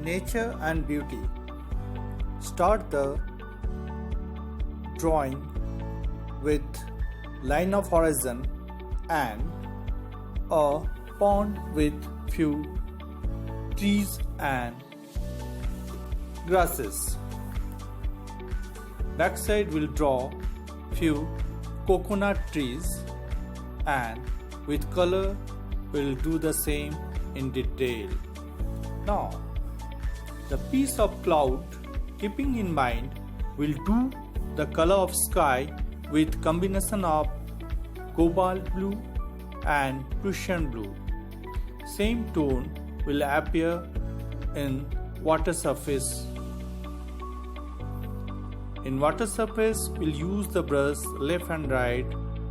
nature and beauty. Start the drawing with line of horizon and a pond with few trees and grasses. Backside will draw few coconut trees and with color will do the same in detail. Now the piece of cloud, keeping in mind, will do the color of sky with combination of cobalt blue and Prussian blue. Same tone will appear in water surface. In water surface, we'll use the brush left and right,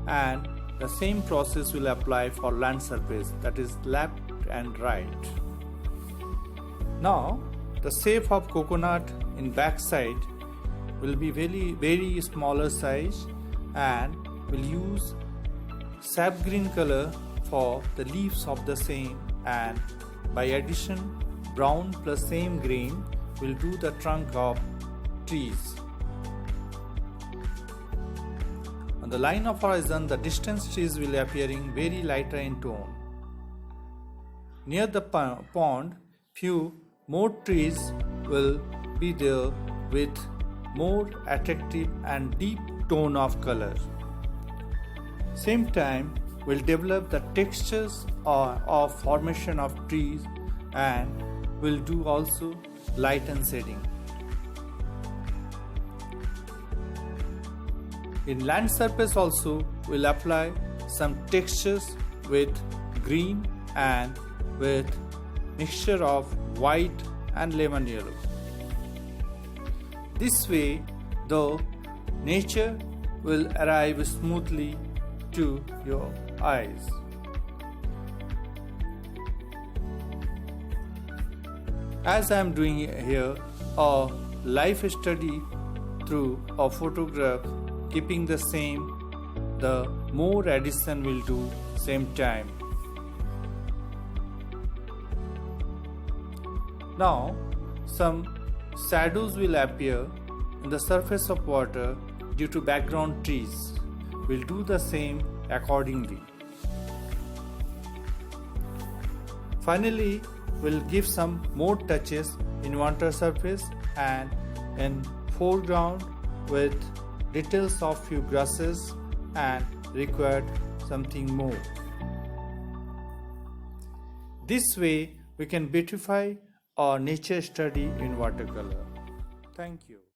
and the same process will apply for land surface, that is left and right. Now the shape of coconut in back side will be very smaller size, and will use sap green color for the leaves of the same, and by addition brown plus same green will do the trunk of trees. On the line of horizon, the distance trees will appearing very lighter in tone. Near the pond, few more trees will be there with more attractive and deep tone of color. Same time will develop the textures of formation of trees, and will do also light and shading. In land surface also will apply some textures with green and with mixture of white and lemon yellow. This way the nature will arrive smoothly to your eyes. As I am doing here a life study through a photograph, keeping the same, the more addition will do same time. Now some shadows will appear in the surface of water due to background trees. We'll do the same accordingly. Finally, we'll give some more touches in water surface and in foreground with details of few grasses, and required something more. This way we can beautify our nature study in watercolor. Thank you.